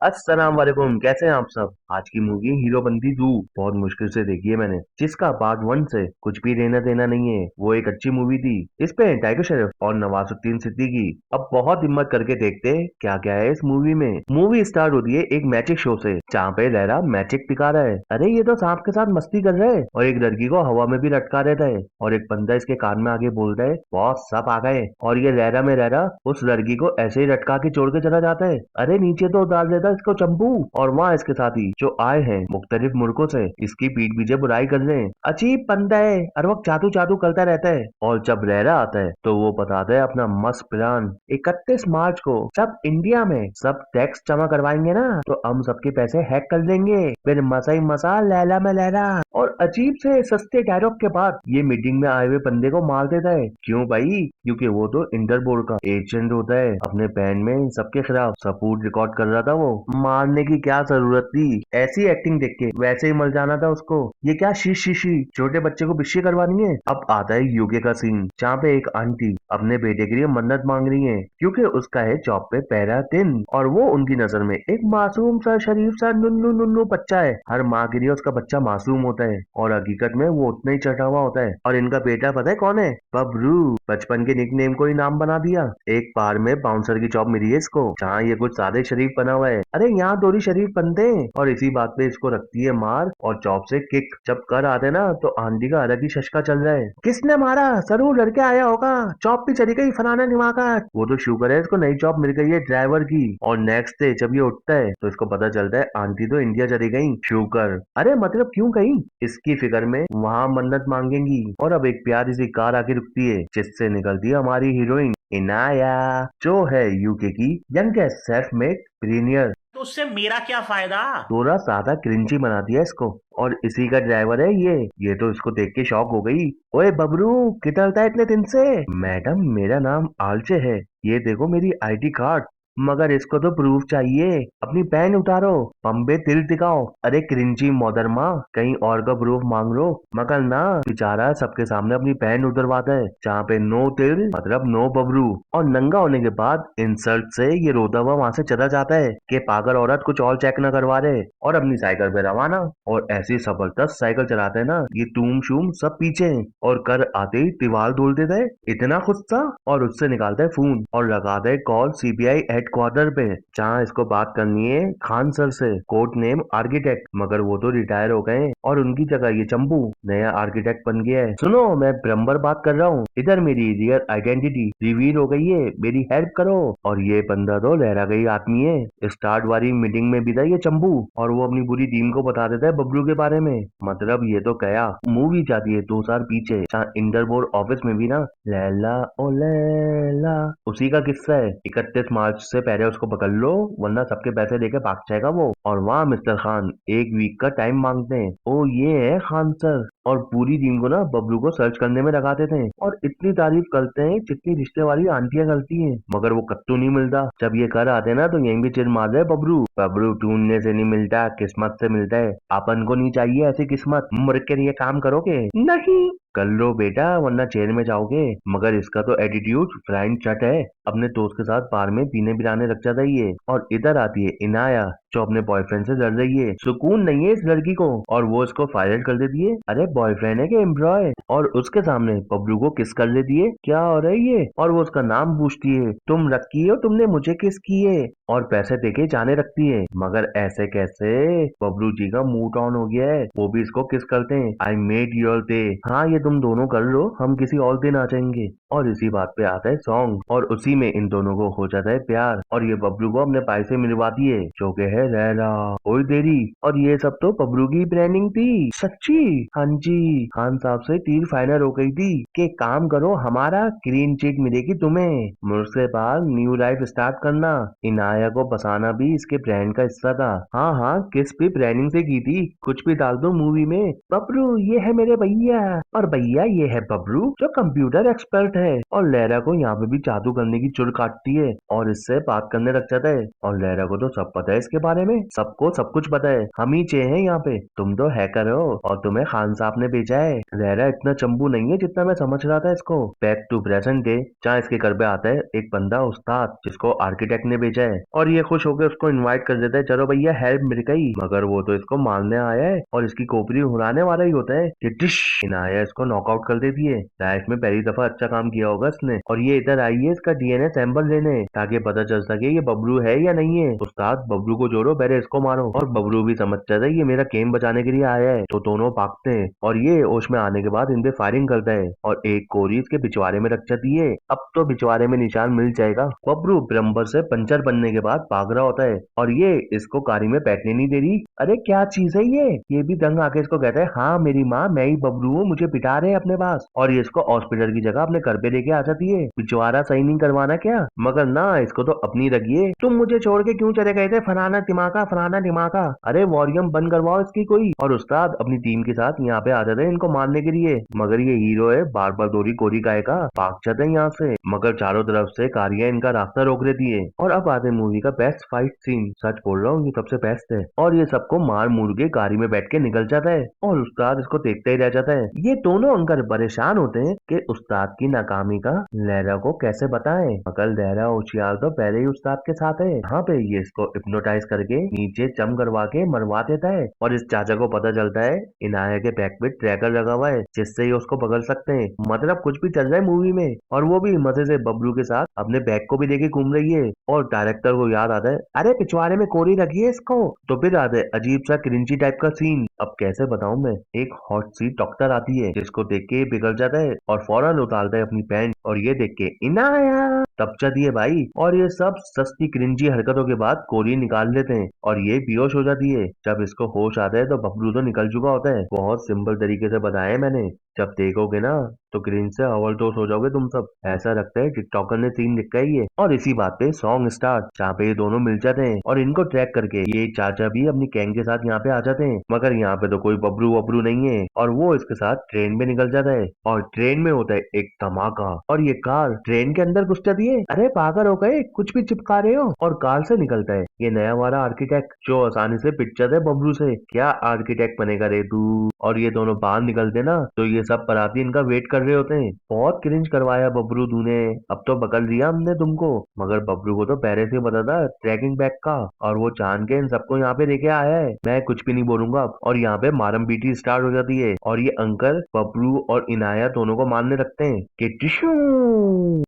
अस्सलाम वालेकुम। कैसे हैं आप सब। आज की मूवी हीरोबंदी 2 बहुत मुश्किल से देखी है मैंने, जिसका पार्ट 1 से कुछ भी लेना देना नहीं है। वो एक अच्छी मूवी थी। इस पे टाइगर श्रॉफ और नवाजुद्दीन सिद्दीकी। अब बहुत हिम्मत करके देखते हैं क्या क्या है इस मूवी में। मूवी स्टार्ट होती है एक मैजिक शो से, जहाँ पे लहरा मैजिक दिखा रहा है। अरे ये तो सांप के साथ मस्ती कर रहा है और एक लड़की को हवा में भी लटका रहता है। और एक बंदा इसके कान में आगे बोल रहा है बॉस सब आ गए। और ये लहरा में लहरा उस लड़की को ऐसे ही लटका के छोड़ के चला जाता है। अरे नीचे तो डाल देता इसको चंपू। और वहाँ इसके साथी जो आए हैं मुख्तलिफ मुल्कों से, इसकी पीठ पीछे बुराई कर रहे हैं। अजीब बंदा है, हर वक्त जादू जादू करता रहता है। और जब लहरा आता है तो वो बताता है अपना मस्त प्लान। 31 मार्च को सब इंडिया में सब टैक्स जमा करवाएंगे ना, तो हम सबके पैसे हैक कर लेंगे। फिर मसा ही मसा, लैला में लहरा। और अजीब से सस्ते डायलॉग के बाद ये मीटिंग में आए हुए बंदे को मार देता है। क्यों भाई? क्योंकि वो तो इंटरपोल का एजेंट होता है। अपने बैंड में सबके खिलाफ सबूत रिकॉर्ड कर रहा था। वो मारने की क्या जरूरत थी, ऐसी एक्टिंग देख के वैसे ही मर जाना था उसको। ये क्या शी शी शी छोटे बच्चे को बिस्सी करवानी है। अब आता है यूके का सीन, जहाँ पे एक आंटी अपने बेटे के लिए मन्नत मांग रही है, क्योंकि उसका है जॉब पे पहला दिन। और वो उनकी नजर में एक मासूम सा शरीफ सा नुन्नू नुन्नू बच्चा है। हर माँ के लिए उसका बच्चा मासूम होता है और हकीकत में वो उतना ही चढ़ा हुआ होता है। और इनका बेटा पता है कौन है? बबरू। बचपन के निकनेम को ही नाम बना दिया। एक बार में बाउंसर की जॉब मिली है इसको, जहाँ ये कुछ सादे शरीफ बना हुआ है। अरे यहाँ थोड़ी शरीफ बनते हैं। और इसी बात पे इसको रखती है मार और जॉब से किक। जब कर आते ना तो आंटी का अलग ही शशका चल रहा है। किसने मारा? जरूर लड़के आया होगा, जॉब भी चली गई फलाना निमाका। वो तो शुक्र है इसको नई जॉब मिल गई है ड्राइवर की। और नेक्स्ट डे जब ये उठता है तो इसको पता चलता है आंटी तो इंडिया चली गई। शुक्र। अरे मतलब क्यों गई? इसकी फिक्र में वहाँ मन्नत मांगेंगी। और अब एक प्यारी सी कार आके रुकती है, जिससे निकलती है हमारी हीरोइन इनाया, जो है यूके की यंगेस्ट सेल्फ मेड बिलियनियर। तो उससे मेरा क्या फायदा। थोड़ा सादा क्रिंजी बना दिया इसको। और इसी का ड्राइवर है ये तो इसको देख के शॉक हो गई। ओए बबरू, किधर था इतने दिन से? मैडम मेरा नाम आलचे है, ये देखो मेरी आईडी कार्ड। मगर इसको तो प्रूफ चाहिए। अपनी पैन उतारो, पंबे तिल दिखाओ। अरे क्रिंची मोहतरमा, कहीं और का प्रूफ मांग लो। मगर ना, बेचारा सबके सामने अपनी पैन उतरवाता है, जहाँ पे नो तिल मतलब नो बबरू। और नंगा होने के बाद इंसल्ट से ये रोता हुआ वहां से चला जाता है कि पागल औरत कुछ और चेक न करवा रहे। और अपनी साइकिल पे रवाना। और ऐसी जबरदस्त साइकिल चलाते हैं ना, ये टूम शूम सब पीछे हैं। और कर आते ही दीवार धोल देता है, इतना खुश था। और उससे निकालता है फोन और लगाता है कॉल सीबीआई हेडक्वार्टर पे, जहाँ इसको बात करनी है खान सर से, कोड नेम आर्किटेक्ट। मगर वो तो रिटायर हो गए और उनकी जगह ये चंपू नया आर्किटेक्ट बन गया है। सुनो, मैं ब्रह्मर बात कर रहा हूँ, इधर मेरी रियल आइडेंटिटी रिवील हो गई है, मेरी हेल्प करो। और ये बंदा तो लहरा गई आदमी है। स्टार्ट वाली मीटिंग में भी था ये चंपू, और वो अपनी पूरी टीम को बता देता है बबलू के बारे में। मतलब ये तो गया मूवी जाती है 2 साल पीछे, जहाँ इंटरपोल ऑफिस में भी ना लैला ओ लैला उसी का किस्सा है। 31 मार्च से पहले उसको पकड़ लो, वरना सबके पैसे लेके भाग जाएगा वो। और वहाँ मिस्टर खान 1 वीक का टाइम मांगते हैं। ओ ये है खान सर। और पूरी टीम को ना बबलू को सर्च करने में लगा देते हैं और इतनी तारीफ करते हैं जितनी रिश्ते वाली आंटियां करती हैं। मगर वो कत्तू नहीं मिलता। जब ये घर आते हैं ना तो यहीं भी चिर मार रहे बबलू। बबलू ढूंढने से नहीं मिलता, किस्मत से मिलता है। अपन को नहीं चाहिए ऐसी किस्मत। मुड़ के लिए काम करोगे? नहीं। कर लो बेटा, वरना जेल में जाओगे। मगर इसका तो एटीट्यूड फ्लाइंग चट है। अपने दोस्त के साथ बार में पीने पिलाने लग जाता है ये। और इधर आती है इनाया, जो अपने बॉयफ्रेंड से लड़ रही है। सुकून नहीं है इस लड़की को, और वो इसको फायर कर देती है। अरे बॉयफ्रेंड है कि एम्प्लॉय? और उसके सामने बबलू को किस कर लेती है। क्या हो रहा है ये? और वो उसका नाम पूछती है, तुम रखी हो, तुमने मुझे किस की है? और पैसे देके जाने रखती है। मगर ऐसे कैसे? बबलू जी का मूड ऑन हो गया है, वो भी इसको किस करते हैं। आई मेड योर डे, हाँ ये तुम दोनों कर लो, हम किसी और दिन आ जाएंगे। और इसी बात पे आता है सॉन्ग, और उसी में इन दोनों को हो जाता है प्यार। और ये बबलू को अपने भाई से मिलवाती है, जो के है लैला। कोई देरी। और ये सब तो बबलू की प्लानिंग थी। सच्ची? हाँ जी, खान साहब से डील फाइनल हो गई थी कि काम करो, हमारा ग्रीन चिट मिलेगी तुम्हें, मुझसे बाद न्यू लाइफ स्टार्ट करना। इनाया को बसाना भी इसके प्लान का हिस्सा था। हाँ हाँ, किस भी प्लानिंग से की थी, कुछ भी डाल दो मूवी में। बबलू ये है मेरे भैया, और भैया ये है बबलू जो कंप्यूटर एक्सपर्ट है। और लहरा को यहाँ पे भी जादू करने की चुड़ काटती है और इससे बात करने लग जाता है। और लहरा को तो सब पता है इसके बारे में? सबको सब कुछ पता है, हम ही चे हैं यहाँ पे। तुम तो हैकर हो और तुम्हें खान साहब ने भेजा है। लहरा इतना चंबू नहीं है जितना मैं समझ रहा था इसको। बैक टू प्रेजेंट डे, जहाँ इसके घर पे आता है एक बंदा उस्ताद, जिसको आर्किटेक्ट ने भेजा है, और ये खुश होकर उसको इन्वाइट कर देता है, चलो भैया हेल्प मिल गई। मगर वो तो इसको मारने आया है और इसकी खोपड़ी उड़ाने वाला ही होता है कि डिश, इनाया इसको नॉकआउट कर देती है। लाइफ में पहली दफा अच्छा काम किया होगा इसने। और ये इधर आई है इसका डीएनए सैंपल लेने, ताकि पता चल सके ये बबलू है या नहीं है। उस्ताद बबलू को जोड़ो, पहले इसको मारो। और बबलू भी समझ जाता है ये मेरा गेम बचाने के लिए आया है, तो दोनों भागते हैं। और ये होश में आने के बाद इन पे फायरिंग करता है और एक कोरी इसके पिछवाड़े में रख जाती है। अब तो पिछवाड़े में निशान मिल जाएगा। बबलू ब्रम्बर से पंचर बनने के बाद भाग रहा होता है और ये इसको कारी में बैठने नहीं दे रही। अरे क्या चीज है ये भी दंग आके इसको कहता है, हाँ मेरी माँ, मैं ही बबलू हूँ, मुझे पिटा रहे हैं अपने पास। और ये इसको हॉस्पिटल की जगह अपने घर पे लेके आ जाती है। पिछवाड़ा सही नहीं करवाना क्या? मगर ना, इसको तो अपनी रखिए। तुम मुझे छोड़ के क्यों चले गए थे? फलाना दिमागा फलाना दिमागा। अरे वॉरियम बंद करवाओ इसकी कोई। और उस्ताद अपनी टीम के साथ यहाँ पे आ जाते हैं इनको मारने के लिए। मगर ये हीरो है, बार बार दोरी कोरी गाएगा, भाग जाते हैं यहाँ से। मगर चारों तरफ से कारियां इनका रास्ता रोक देती है। और अब आते हैं मूवी का बेस्ट फाइट सीन। सच बोल रहा हूँ, ये सबसे बेस्ट है। और ये सबको मार मूर के गाड़ी में बैठ के निकल जाता है और उस्ताद इसको देखते ही रह जाता है। ये दोनों अंकल परेशान होते हैं कि उस्ताद की नाकामी का लहरा को कैसे बताएं। मगर लहरा होशियार तो पहले ही उस्ताद के साथ है। यहाँ पे ये इसको हिप्नोटाइज करके नीचे जम करवा के मरवा देता है। और इस चाचा को पता चलता है इनाया के बैग पे ट्रैकर लगा हुआ है, जिससे ये उसको पकड़ सकते हैं। मतलब कुछ भी चल रहा है मूवी में। और वो भी मजे से बबलू के साथ अपने बैग को भी लेके घूम रही है। और डायरेक्टर को याद आता है, अरे पिछवाड़े में कोरी रखी है इसको। तो फिर आता है अजीब सा क्रिंजी टाइप का सीन। अब कैसे बताऊं मैं। एक हॉट सी डॉक्टर आती है, जिसको देख के ये बिगड़ जाता है और फौरन उतारता है अपनी पैंट। और ये देख के इनाया तब जाती है भाई। और ये सब सस्ती क्रिंजी हरकतों के बाद कोरी निकाल लेते हैं और ये बेहोश हो जाती है। जब इसको होश आता है तो बबलू तो निकल चुका होता है। बहुत सिंपल तरीके से बताया है मैंने। जब देखोगे ना तो क्रिंज से ओवरडोज हो जाओगे तुम सब। ऐसा लगता है टिकटॉकर ने सीन लिखा ही है। और इसी बात पे सॉन्ग स्टार्ट, जहाँ पे ये दोनों मिल जाते हैं और इनको ट्रैक करके ये चाचा भी अपनी गैंग के साथ यहाँ पे आ जाते हैं। मगर यहाँ पे तो कोई बबलू वबलू नहीं है और वो इसके साथ ट्रेन में निकल जाता है। और ट्रेन में होता है एक धमाका और ये कार ट्रेन के अंदर घुस जाती है। अरे पागल हो गए, कुछ भी चिपका रहे हो। और कार से निकलता है ये नया वाला आर्किटेक्ट, जो आसानी से पिट जाता है बबलू से। क्या आर्किटेक्ट बनेगा रे तू। और ये दोनों बाहर निकलते ना तो ये सब बराती इनका वेट कर रहे होते हैं। बहुत क्रिंज करवाया बबलू तूने, अब तो पकड़ लिया हमने तुमको। मगर बबलू को तो पहले से पता था ट्रैकिंग बैग का, और वो जान के इन सबको यहाँ पे लेके आया है। मैं कुछ भी नहीं बोलूंगा। और यहाँ पे मारम पीटी स्टार्ट हो जाती है और ये अंकल बबलू और इनाया दोनों को मारने लगते हैं कि टिशू।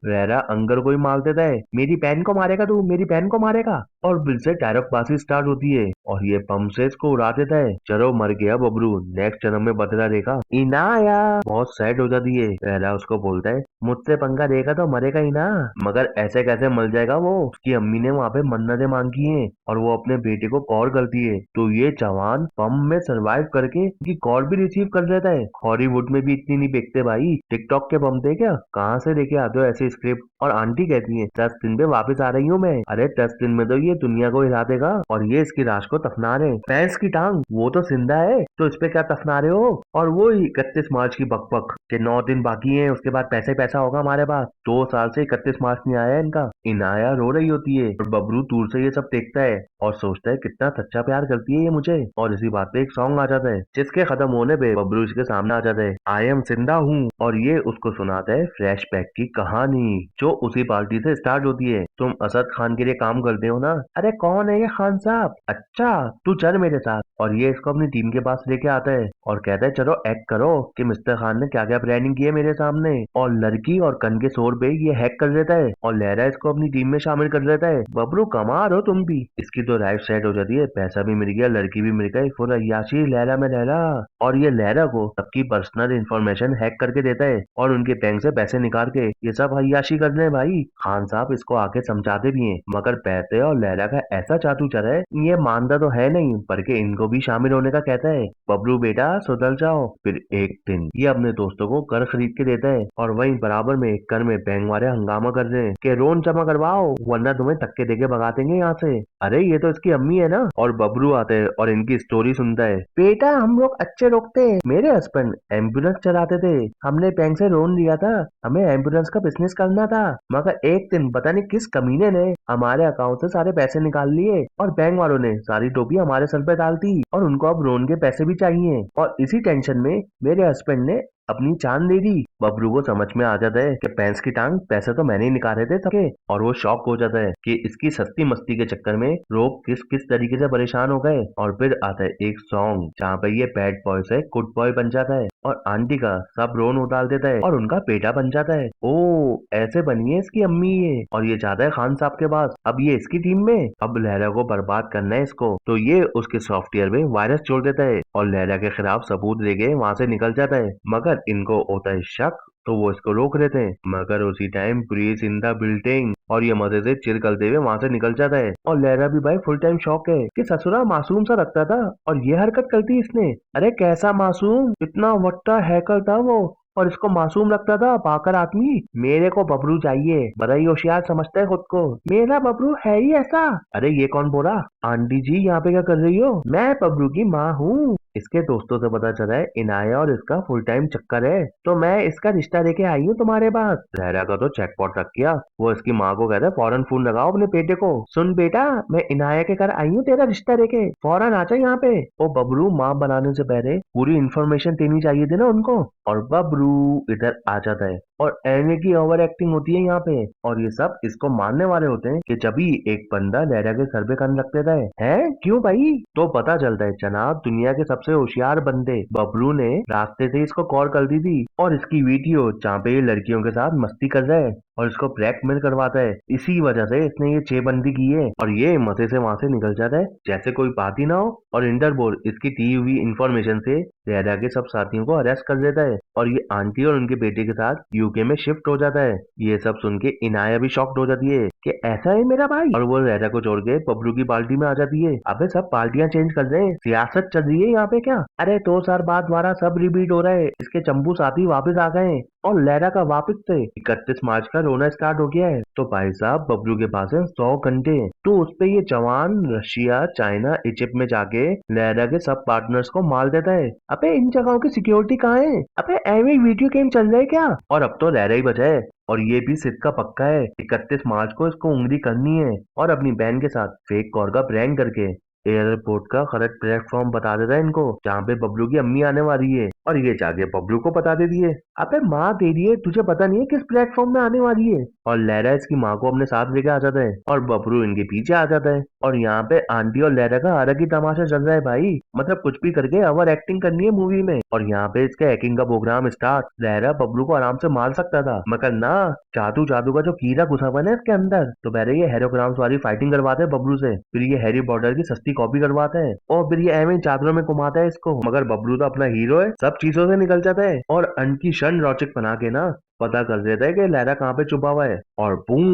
रहरा अंकल को ही मार देता है, मेरी बहन को मारेगा तू, मेरी बहन को मारेगा। और फिर से डायरेक्ट बासी स्टार्ट होती है और ये बम से इसको उड़ा देता है। चलो मर गया बबलू, नेक्स्ट जन्म में बदला देगा। इनाया बहुत सैड हो जाती है। रहरा उसको बोलता है, मुझसे पंगा देगा तो मरेगा ही ना। मगर ऐसे कैसे मर जाएगा वो, उसकी अम्मी ने वहाँ पे मन्नतें मांगी हैं और वो अपने बेटे को कॉल करती है। तो ये जवान बम में सरवाइव करके उनकी कॉल भी रिसीव कर लेता है। हॉलीवुड में भी इतनी नहीं बेचते भाई, टिकटॉक के बम थे क्या? कहाँ से लेके आते हो ऐसे स्क्रिप्ट। और आंटी कहती है 10 दिन पे वापस आ रही हूँ मैं। अरे 10 दिन में तो ये दुनिया को हिला देगा। और ये इसकी लाश को तफना रहे। भैंस की टांग, वो तो जिंदा है तो इस पे क्या तफना रहे हो। और वो 31 मार्च की बकबक के 9 दिन बाकी है, उसके बाद पैसा ही पैसा होगा हमारे पास। 2 साल से 31 मार्च नहीं आया इनका। इनाया रो रही होती है और बबलू दूर से ये सब देखता है और सोचता है कितना सच्चा प्यार करती है ये मुझे। और इसी बात पे एक सॉन्ग आ जाता है, जिसके खत्म होने पे बबलू इसके सामने आ जाता है, आई एम जिंदा हूँ। और ये उसको सुनाता है फ्लैशबैक की कहानी, जो उसी पार्टी से स्टार्ट होती है। तुम असद खान के लिए काम करते हो ना? अरे कौन है ये खान साहब? अच्छा तू चल मेरे साथ। और ये इसको अपनी टीम के पास लेके आता है और कहता है चलो एक्ट करो कि मिस्टर खान ने क्या क्या प्लानिंग की है मेरे सामने। और लड़की और कन के शोर पे ये हैक कर देता है और लहरा इसको अपनी टीम में शामिल कर देता है। बबलू कमाल हो तुम भी। इसकी तो लाइफ सेट हो जाती है, पैसा भी मिल गया, लड़की भी मिल गई, फुल अय्याशी लहरा में लहरा। और ये लहरा को सबकी पर्सनल इंफॉर्मेशन हैक करके देता है और उनके बैंक से पैसे निकाल के ये सब अय्याशी कर रहे हैं भाई। खान साहब इसको आके समझाते भी हैं, मगर पैसे और लहरा का ऐसा चातू चला है ये मानता तो है नहीं, बल्कि इनको भी शामिल होने का कहता है। बबलू बेटा सुधर जाओ। फिर एक दिन ये अपने दोस्तों को घर खरीद के देता है और वहीं बराबर में घर में बैंक वाले हंगामा कर रहे हैं कि लोन जमा जमा करवाओ वरना तुम्हें धक्के देके भगा देंगे यहाँ से। अरे ये तो इसकी अम्मी है ना। और बबलू आते हैं और इनकी स्टोरी सुनता है। बेटा हम लोग अच्छे लोग थे, मेरे हस्बैंड एम्बुलेंस चलाते थे, हमने बैंक से लोन लिया था, हमें एम्बुलेंस का बिजनेस करना था, मगर एक दिन पता नहीं किस कमीने ने हमारे अकाउंट से सारे पैसे निकाल लिए और बैंक वालों ने सारी टोपी हमारे सर पे डाल दी और उनको अब लोन के पैसे भी चाहिए और इसी टेंशन में मेरे हस्बैंड ने अपनी जान दे दी। बबलू को समझ में आ जाता है कि भैंस की टांग पैसे तो मैंने ही निकाले थे सबके। और वो शॉक हो जाता है कि इसकी सस्ती मस्ती के चक्कर में लोग किस किस तरीके से परेशान हो गए। और फिर आता है एक सॉन्ग जहाँ पे ये बैड बॉय से गुड बॉय बन जाता है और आंटी का सब रोन उतार देता है और उनका बेटा बन जाता है। ओ ऐसे बनी है इसकी अम्मी ये। और ये जाता है खान साहब के पास, अब ये इसकी टीम में, अब लहरा को बर्बाद करना है इसको। तो ये उसके सॉफ्टवेयर में वायरस जोड़ देता है और लहरा के खिलाफ सबूत देके वहां से निकल जाता है। मगर इनको होता है शक तो वो इसको रोक रहे थे, मगर उसी time police in the building और ये मजे से चिल करते हुए वहां से निकल जाता है। और लहरा भी भाई फुल टाइम शॉक है कि ससुरा मासूम सा लगता था और ये हरकत करती इसने। अरे कैसा मासूम, इतना वट्टा हैकर था वो और इसको मासूम लगता था पाकर आदमी। मेरे को बबलू चाहिए, बड़ा ही होशियार समझता है खुद को, मेरा बबलू है ही ऐसा। अरे ये कौन बोला? आंटी जी यहाँ पे क्या कर रही हो? मैं बबलू की माँ हूँ। इसके दोस्तों से पता चला है इनाया और इसका फुल टाइम चक्कर है, तो मैं इसका रिश्ता लेके आई हूँ तुम्हारे पास। जहरा का तो चेकपॉट रख किया, वो इसकी माँ को कहता है फौरन फोन लगाओ अपने बेटे को। सुन बेटा मैं इनाया के घर आई हूँ तेरा रिश्ता लेके, फौरन आ जा यहाँ पे। ओ बबलू माँ बनाने से पहले पूरी इन्फॉर्मेशन देनी चाहिए थी ना उनको। और बबलू इधर आ जाता है और एने की ओवर एक्टिंग होती है यहाँ पे और ये सब इसको मानने वाले होते हैं कि जब ही एक बंदा लहरा के सर पे कान रख देता है क्यों भाई? तो पता चलता है जनाब दुनिया के सबसे होशियार बंदे बबलू ने रास्ते से इसको कॉल कर दी थी और इसकी वीडियो जहाँ पे ये लड़कियों के साथ मस्ती कर रहा है और इसको ब्लैकमेल करवाता है, इसी वजह से इसने ये 6 बंदी की है। और ये मजे से वहां से निकल जाता है जैसे कोई बात ही ना हो और इंटरपोल इसकी दी हुई इंफॉर्मेशन से लहरा के सब साथियों को अरेस्ट कर देता है और ये आंटी और उनके बेटे के साथ यूके में शिफ्ट हो जाता है। ये सब सुन के इनाया भी शॉक्ड हो जाती है कि ऐसा है मेरा भाई, और वो लहरा को छोड़ के बबलू की पार्टी में आ जाती है। अबे सब पार्टियां चेंज कर रहे हैं, सियासत चल रही है यहाँ पे क्या? अरे 2 साल बाद दोबारा सब रिपीट हो रहा है, इसके चंबू साथी वापस आ गए हैं और लहरा का वापस से 31 मार्च का रोना स्टार्ट हो गया है। तो भाई साहब बबलू के पास है 100 घंटे, तो उस पे ये जवान रशिया चाइना इजिप्ट में जाके लहरा के सब पार्टनर्स को मार देता है। अबे इन जगहों की सिक्योरिटी कहाँ है? अबे एवं वीडियो गेम चल रहा है क्या? और अब तो लहरा ही बचा है और ये भी सिद्ध का पक्का है 31 मार्च को इसको उंगली करनी है और अपनी बहन के साथ फेक कॉल का प्रैंक करके एयरपोर्ट का गलत प्लेटफॉर्म बता देता है इनको जहाँ पे बबलू की अम्मी आने वाली है और ये जाके बबलू को बता देती है। अबे माँ तेरी है, तुझे पता नहीं है किस प्लेटफॉर्म में आने वाली है? और लहरा इसकी माँ को अपने साथ लेके आ जाता है और बबलू इनके पीछे आ जाता है और यहाँ पे आंटी और लहरा का अलग ही तमाशा चल रहा है भाई, मतलब कुछ भी करके ओवर एक्टिंग करनी है मूवी में। और यहाँ पे इसके हैकिंग का प्रोग्राम स्टार्ट, लहरा बबलू को आराम से मार सकता था मगर ना, जादू जादू का जो कीड़ा घुसा हुआ है इसके अंदर, तो पहले ये हेरोग्राम्स वाली फाइटिंग करवाते हैं बबलू से, फिर ये हैरी पॉटर की सस्ती कॉपी करवाता है और फिर ये एवं चादरों में घुमाता है इसको। मगर बबलू तो अपना हीरो है, सब चीजों से निकल जाता है और अंत की क्षण रोचक बना के ना पता कर देता है कि लहरा कहाँ पे छुपा हुआ है और बूम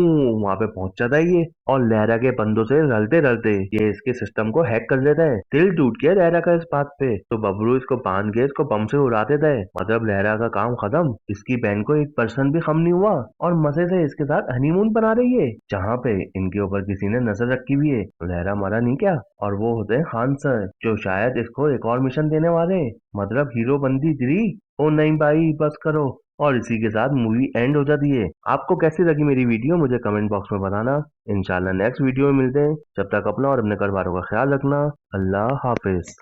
वहां पे पहुंच जाता है ये और लहरा के बंदों से रलते रलते ये इसके सिस्टम को हैक कर देता है। दिल टूट गया लहरा का इस बात पे, तो बबलू इसको बांध के इसको बम से उड़ा देता है, मतलब लहरा का काम खत्म, इसकी बहन को 1% भी कम नहीं हुआ और मजे से इसके साथ हनीमून बना रही है जहाँ पे इनके ऊपर किसी ने नजर रखी हुई है। लहरा मरा नहीं क्या? और वो होते हैं खान सर जो शायद इसको एक और मिशन देने वाले, मतलब हीरो बंदी 3। ओ नहीं भाई बस करो। और इसी के साथ मूवी एंड हो जाती है। आपको कैसी लगी मेरी वीडियो मुझे कमेंट बॉक्स में बताना। इंशाल्लाह नेक्स्ट वीडियो में मिलते हैं, जब तक अपना और अपने घर वालों का ख्याल रखना। अल्लाह हाफिज।